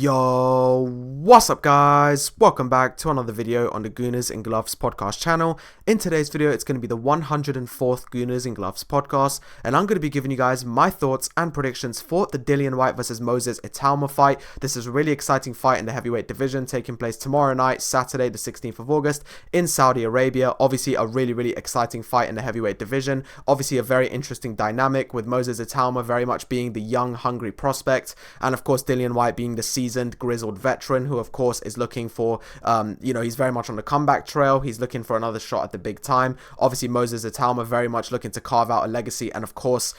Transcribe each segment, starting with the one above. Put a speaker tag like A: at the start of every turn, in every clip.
A: Yo, what's up guys? Welcome back to another video on the Gooners and Gloves Podcast channel. In today's video, it's going to be the 104th Gooners and Gloves Podcast, and I'm going to be giving you guys my thoughts and predictions for the Dillian Whyte versus Moses Itauma fight. This is a really exciting fight in the heavyweight division, taking place tomorrow night, Saturday the 16th of August in Saudi Arabia. Obviously a really exciting fight in the heavyweight division. Obviously a very interesting dynamic with Moses Itauma very much being the young, hungry prospect, and of course Dillian Whyte being the seasoned, grizzled veteran who of course is looking for, he's very much on the comeback trail. He's looking for another shot at the big time. Obviously Moses Itauma very much looking to carve out a legacy and of course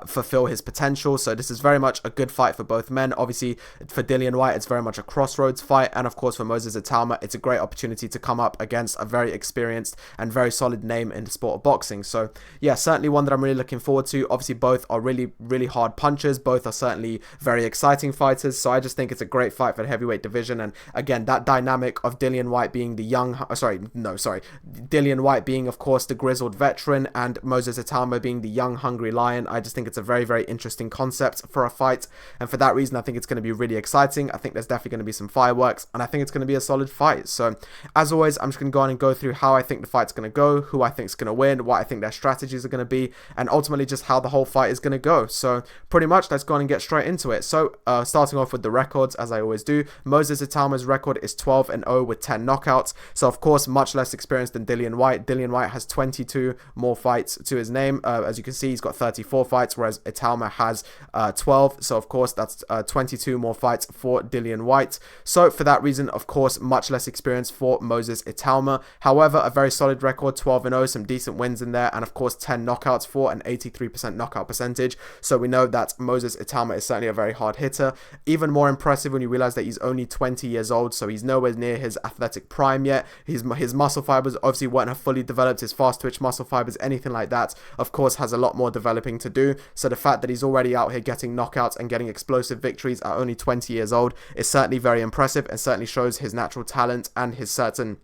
A: fulfill his potential. So this is very much a good fight for both men. Obviously for Dillian Whyte, it's very much a crossroads fight, and of course for Moses Itauma, it's a great opportunity to come up against a very experienced and very solid name in the sport of boxing. So yeah, certainly one that I'm really looking forward to. Obviously both are really hard punchers. Both are certainly very exciting fighters. So I just think it's a great fight for the heavyweight division. And again, that dynamic of Dillian Whyte being the Dillian Whyte being of course the grizzled veteran and Moses Itauma being the young hungry lion. I just think it's a very interesting concept for a fight, and for that reason I think it's going to be really exciting. I think there's definitely going to be some fireworks, and I think it's going to be a solid fight. So as always, I'm just going to go on and go through how I think the fight's going to go, who I think is going to win, what I think their strategies are going to be, and ultimately just how the whole fight is going to go. So pretty much let's go on and get straight into it. So starting off with the records, as I always do, Moses Itauma's record is 12-0 with 10 knockouts. So of course much less experienced than Dillian Whyte. Dillian Whyte has 22 more fights to his name. As you can see, he's got 34 fights, whereas Itauma has 12. So of course that's 22 more fights for Dillian Whyte. So for that reason, of course, much less experience for Moses Itauma. However, a very solid record, 12-0, some decent wins in there, and of course 10 knockouts for an 83% knockout percentage. So we know that Moses Itauma is certainly a very hard hitter. Even more impressive when you realize that he's only 20 years old, so he's nowhere near his athletic prime yet. His muscle fibers obviously weren't fully developed. His fast twitch muscle fibers, anything like that, of course has a lot more developing to do. So the fact that he's already out here getting knockouts and getting explosive victories at only 20 years old is certainly very impressive, and certainly shows his natural talent and his certain,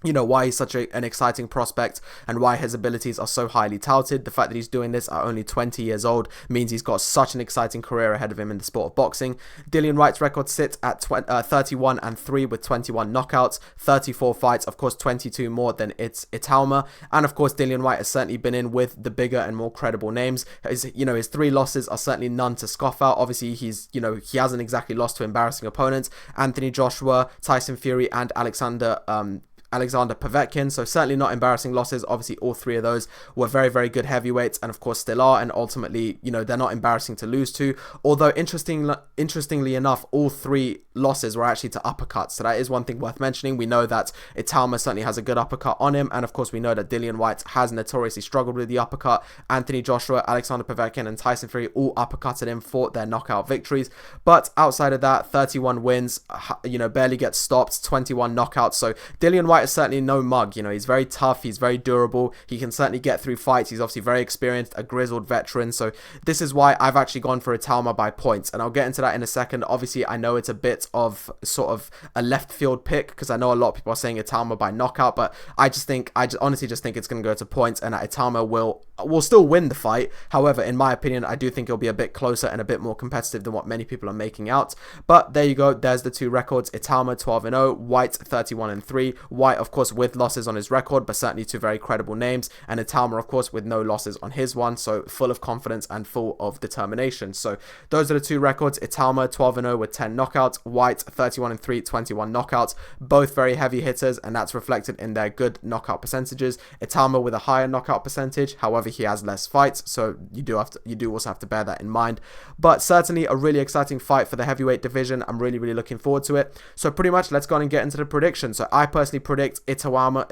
A: why he's such an exciting prospect and why his abilities are so highly touted. The fact that he's doing this at only 20 years old means he's got such an exciting career ahead of him in the sport of boxing. Dillian Whyte's record sits at 31-3 with 21 knockouts, 34 fights, of course 22 more than Itauma, and of course Dillian Whyte has certainly been in with the bigger and more credible names. His 3 losses are certainly none to scoff at. Obviously he hasn't exactly lost to embarrassing opponents: Anthony Joshua, Tyson Fury, and Alexander Povetkin. So certainly not embarrassing losses. Obviously all 3 of those were very good heavyweights, and of course still are, and ultimately they're not embarrassing to lose to. Although interestingly enough, all 3 losses were actually to uppercuts, so that is one thing worth mentioning. We know that Itauma certainly has a good uppercut on him, and of course we know that Dillian Whyte has notoriously struggled with the uppercut. Anthony Joshua, Alexander Povetkin, and Tyson Fury all uppercutted him for their knockout victories, but outside of that, 31 wins, barely gets stopped, 21 knockouts. So Dillian Whyte is certainly no mug. He's very tough, he's very durable, he can certainly get through fights. He's obviously very experienced, a grizzled veteran. So this is why I've actually gone for Itauma by points, and I'll get into that in a second. Obviously I know it's a bit of sort of a left field pick, because I know a lot of people are saying Itauma by knockout, but I honestly just think it's going to go to points, and that Itauma will still win the fight. However, in my opinion, I do think it'll be a bit closer and a bit more competitive than what many people are making out. But there you go, there's the 2 records: Itauma 12-0, Whyte 31-3. Whyte of course with losses on his record, but certainly 2 very credible names, and Itauma of course with no losses on his one, so full of confidence and full of determination. So those are the 2 records: Itauma 12-0 with 10 knockouts, Whyte 31-3, 21 knockouts. Both very heavy hitters, and that's reflected in their good knockout percentages. Itauma with a higher knockout percentage, however he has less fights, so you do also have to bear that in mind. But certainly a really exciting fight for the heavyweight division. I'm really looking forward to it. So pretty much let's go on and get into the prediction. So I personally predict Itauma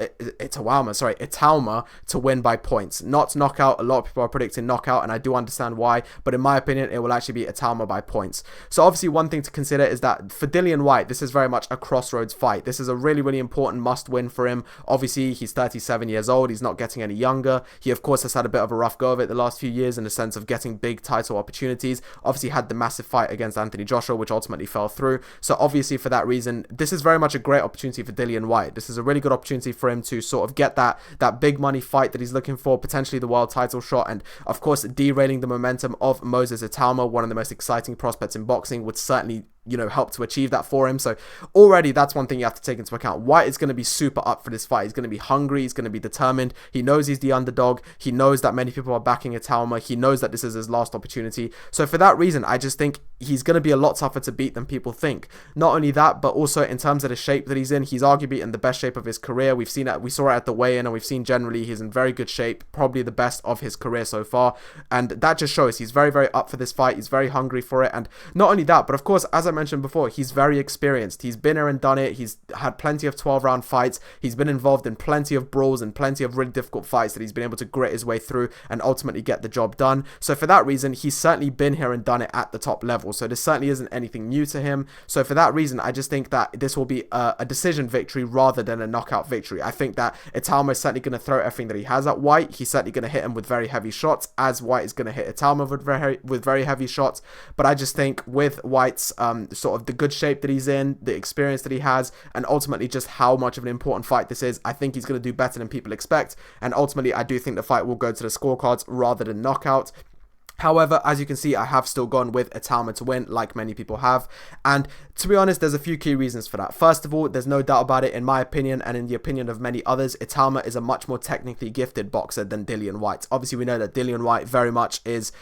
A: to win by points, not knockout. A lot of people are predicting knockout, and I do understand why, but in my opinion it will actually be Itauma by points. So obviously one thing to consider is that for Dillian Whyte, this is very much a crossroads fight. This is a really important must win for him. Obviously he's 37 years old, he's not getting any younger. He of course has had a bit of a rough go of it the last few years in the sense of getting big title opportunities. Obviously had the massive fight against Anthony Joshua, which ultimately fell through. So obviously for that reason, this is very much a great opportunity for Dillian Whyte. This is a really good opportunity for him to sort of get that big money fight that he's looking for, potentially the world title shot, and of course derailing the momentum of Moses Itauma, one of the most exciting prospects in boxing, would certainly help to achieve that for him. So already that's one thing you have to take into account. Whyte is going to be super up for this fight. He's going to be hungry. He's going to be determined. He knows he's the underdog. He knows that many people are backing Itauma. He knows that this is his last opportunity. So for that reason, I just think he's going to be a lot tougher to beat than people think. Not only that, but also in terms of the shape that he's in, he's arguably in the best shape of his career. We saw it at the weigh-in, and we've seen generally he's in very good shape, probably the best of his career so far. And that just shows he's very, very up for this fight. He's very hungry for it. And not only that, but of course, as I mentioned before, he's very experienced. He's been here and done it. He's had plenty of 12-round fights. He's been involved in plenty of brawls and plenty of really difficult fights that he's been able to grit his way through and ultimately get the job done. So for that reason, he's certainly been here and done it at the top level. So this certainly isn't anything new to him. So for that reason, I just think that this will be a decision victory rather than a knockout victory. I think that Itauma is certainly going to throw everything that he has at Whyte. He's certainly going to hit him with very heavy shots, as Whyte is going to hit Itauma with very heavy shots. But I just think with Whyte's sort of the good shape that he's in, the experience that he has, and ultimately just how much of an important fight this is, I think he's going to do better than people expect. And ultimately, I do think the fight will go to the scorecards rather than knockout. However, as you can see, I have still gone with Itauma to win, like many people have. And to be honest, there's a few key reasons for that. First of all, there's no doubt about it, in my opinion, and in the opinion of many others, Itauma is a much more technically gifted boxer than Dillian Whyte. Obviously, we know that Dillian Whyte very much is,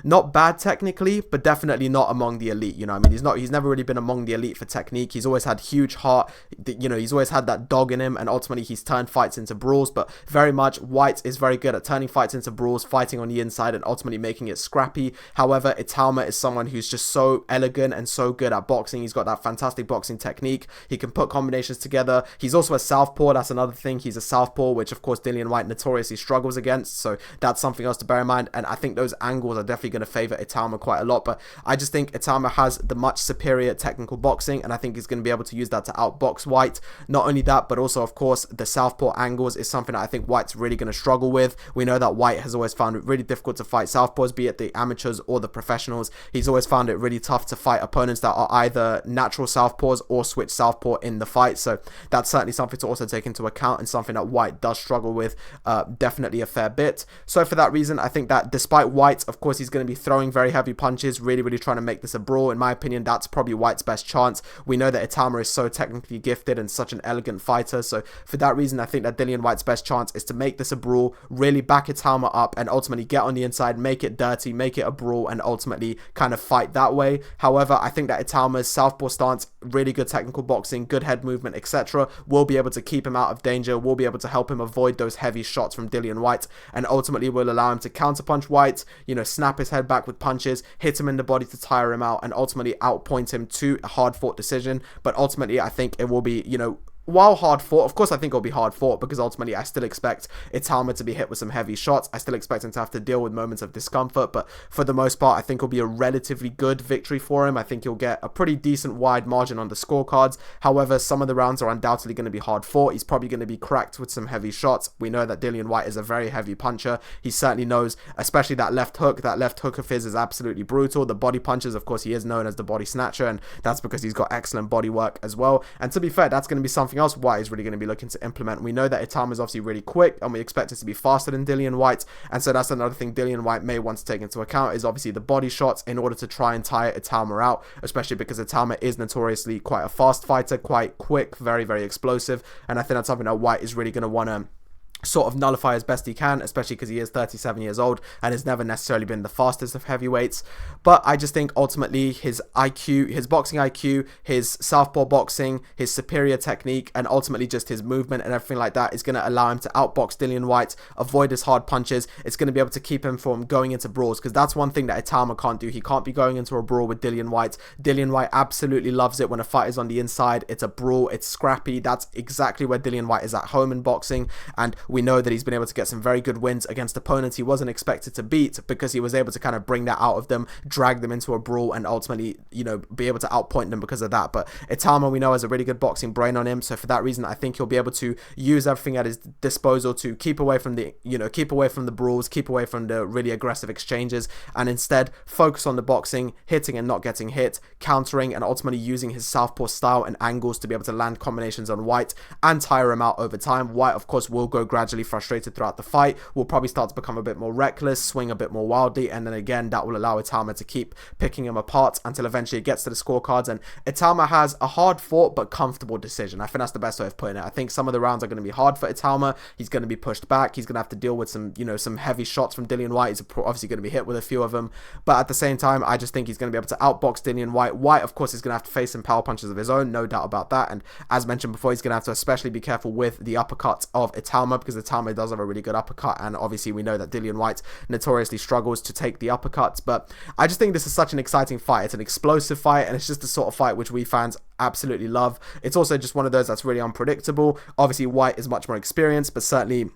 A: not bad technically, but definitely not among the elite. He's never really been among the elite for technique. He's always had huge heart. He's always had that dog in him, and ultimately he's turned fights into brawls. But very much, Whyte is very good at turning fights into brawls, fighting on the inside, and ultimately making it scrappy. However, Itauma is someone who's just so elegant and so good at boxing. He's got that fantastic boxing technique. He can put combinations together. He's also a southpaw. That's another thing. He's a southpaw, which of course Dillian Whyte notoriously struggles against. So that's something else to bear in mind. And I think those angles are definitely going to favor Itauma quite a lot. But I just think Itauma has the much superior technical boxing, and I think he's going to be able to use that to outbox Whyte. Not only that, but also of course the southpaw angles is something that I think Whyte's really going to struggle with. We know that Whyte has always found it really difficult to fight southpaws, be it the amateurs or the professionals. He's always found it really tough to fight opponents that are either natural southpaws or switch southpaw in the fight. So that's certainly something to also take into account, and something that Whyte does struggle with definitely a fair bit. So for that reason, I think that despite Whyte, of course, he's going to be throwing very heavy punches, really, really trying to make this a brawl. In my opinion, that's probably Whyte's best chance. We know that Itauma is so technically gifted and such an elegant fighter. So for that reason, I think that Dillian Whyte's best chance is to make this a brawl, really back Itauma up, and ultimately get on the inside, make it dirty, make it a brawl, and ultimately kind of fight that way. However, I think that Itauma's southpaw stance, really good technical boxing, good head movement, etc., will be able to keep him out of danger, will be able to help him avoid those heavy shots from Dillian Whyte, and ultimately will allow him to counterpunch Whyte, snap his head back with punches, hit him in the body to tire him out, and ultimately outpoint him to a hard-fought decision. But ultimately, I think it will be, while hard fought, of course I think it'll be hard fought, because ultimately I still expect Itauma to be hit with some heavy shots. I still expect him to have to deal with moments of discomfort, but for the most part I think it'll be a relatively good victory for him. I think he'll get a pretty decent wide margin on the scorecards. However, some of the rounds are undoubtedly going to be hard fought. He's probably going to be cracked with some heavy shots. We know that Dillian Whyte is a very heavy puncher. He certainly knows, especially that left hook of his is absolutely brutal. The body punches, of course, he is known as the body snatcher, and that's because he's got excellent body work as well. And to be fair, that's going to be something else Whyte is really going to be looking to implement. We know that Itauma is obviously really quick, and we expect it to be faster than Dillian Whyte, and so that's another thing Dillian Whyte may want to take into account, is obviously the body shots in order to try and tire Itauma out, especially because Itauma is notoriously quite a fast fighter, quite quick, very, very explosive, and I think that's something that Whyte is really going to want to sort of nullify as best he can, especially because he is 37 years old and has never necessarily been the fastest of heavyweights. But I just think ultimately his IQ, his boxing IQ, his southpaw boxing, his superior technique, and ultimately just his movement and everything like that is going to allow him to outbox Dillian Whyte, avoid his hard punches. It's going to be able to keep him from going into brawls, because that's one thing that Itauma can't do. He can't be going into a brawl with Dillian Whyte. Dillian Whyte absolutely loves it when a fight is on the inside. It's a brawl, it's scrappy. That's exactly where Dillian Whyte is at home in boxing, and we know that he's been able to get some very good wins against opponents he wasn't expected to beat, because he was able to kind of bring that out of them, drag them into a brawl, and ultimately, be able to outpoint them because of that. But Itauma, we know, has a really good boxing brain on him, so for that reason, I think he'll be able to use everything at his disposal to keep away from the, keep away from the brawls, keep away from the really aggressive exchanges, and instead focus on the boxing, hitting and not getting hit, countering, and ultimately using his southpaw style and angles to be able to land combinations on Whyte and tire him out over time. Whyte, of course, will go gradually gradually frustrated throughout the fight, will probably start to become a bit more reckless, swing a bit more wildly, and then again, that will allow Itauma to keep picking him apart until eventually it gets to the scorecards, and Itauma has a hard-fought but comfortable decision. I think that's the best way of putting it. I think some of the rounds are going to be hard for Itauma. He's going to be pushed back. He's going to have to deal with some heavy shots from Dillian Whyte. He's obviously going to be hit with a few of them, but at the same time, I just think he's going to be able to outbox Dillian Whyte. Whyte, of course, is going to have to face some power punches of his own, no doubt about that, and as mentioned before, he's going to have to especially be careful with the uppercuts of Itauma, because Itauma does have a really good uppercut, and obviously we know that Dillian Whyte notoriously struggles to take the uppercuts. But I just think this is such an exciting fight. It's an explosive fight, and it's just the sort of fight which we fans absolutely love. It's also just one of those that's really unpredictable. Obviously Whyte is much more experienced, but certainly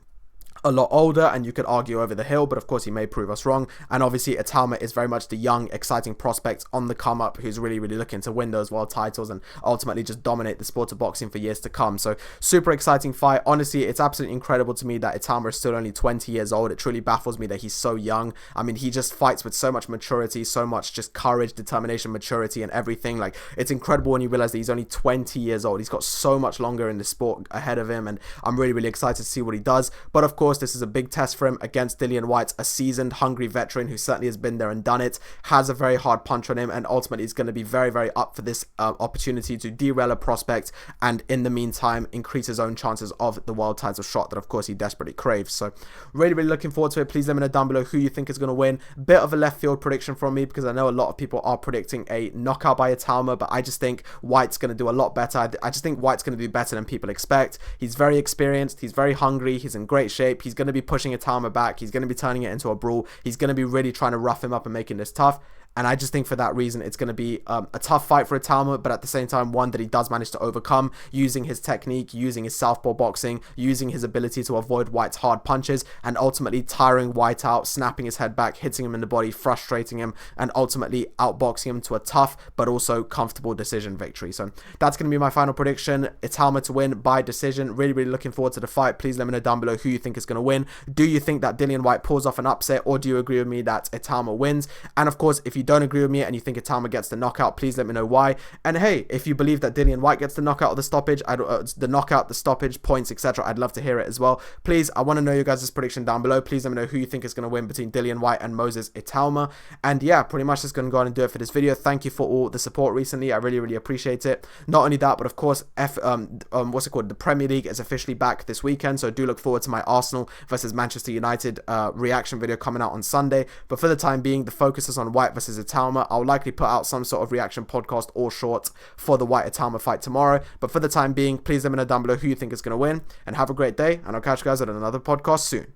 A: a lot older, and you could argue over the hill, but of course he may prove us wrong. And obviously Itauma is very much the young, exciting prospect on the come up who's really looking to win those world titles and ultimately just dominate the sport of boxing for years to come. So super exciting fight. Honestly, it's absolutely incredible to me that Itauma is still only 20 years old. It truly baffles me that he's so young. I mean, he just fights with so much maturity, so much just courage, determination, maturity, and everything. Like, it's incredible when you realize that he's only 20 years old. He's got so much longer in the sport ahead of him, and I'm really excited to see what he does. But of course, this is a big test for him against Dillian Whyte, a seasoned, hungry veteran who certainly has been there and done it, has a very hard punch on him, and ultimately is going to be very up for this opportunity to derail a prospect, and in the meantime increase his own chances of the world title shot that of course he desperately craves. So really looking forward to it. Please let me know down below who you think is going to win. Bit of a left field prediction from me, because I know a lot of people are predicting a knockout by Itauma, but I just think Whyte's going to do a lot better. I just think Whyte's going to do better than people expect. He's very experienced, he's very hungry, he's in great shape, he's going to be pushing Itauma back, he's going to be turning it into a brawl, he's going to be really trying to rough him up and making this tough. And I just think for that reason, it's going to be a tough fight for Itauma, but at the same time, one that he does manage to overcome using his technique, using his southpaw boxing, using his ability to avoid Whyte's hard punches, and ultimately tiring Whyte out, snapping his head back, hitting him in the body, frustrating him, and ultimately outboxing him to a tough but also comfortable decision victory. So that's going to be my final prediction. Itauma to win by decision. Really looking forward to the fight. Please let me know down below who you think is going to win. Do you think that Dillian Whyte pulls off an upset, or do you agree with me that Itauma wins? And of course, if you don't agree with me and you think Itauma gets the knockout, please let me know why. And hey, if you believe that Dillian Whyte gets the knockout or the stoppage, the stoppage, points, etc., I'd love to hear it as well. Please, I want to know your guys' prediction down below. Please let me know who you think is going to win between Dillian Whyte and Moses Itauma. And yeah, pretty much just going to go on and do it for this video. Thank you for all the support recently. I really appreciate it. Not only that, but of course, the Premier League is officially back this weekend, so do look forward to my Arsenal versus Manchester United reaction video coming out on Sunday. But for the time being, the focus is on Whyte versus Itauma. I'll likely put out some sort of reaction podcast or short for the Whyte Itauma fight tomorrow. But for the time being, please let me know down below who you think is going to win, and have a great day, and I'll catch you guys at another podcast soon.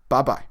A: Bye bye.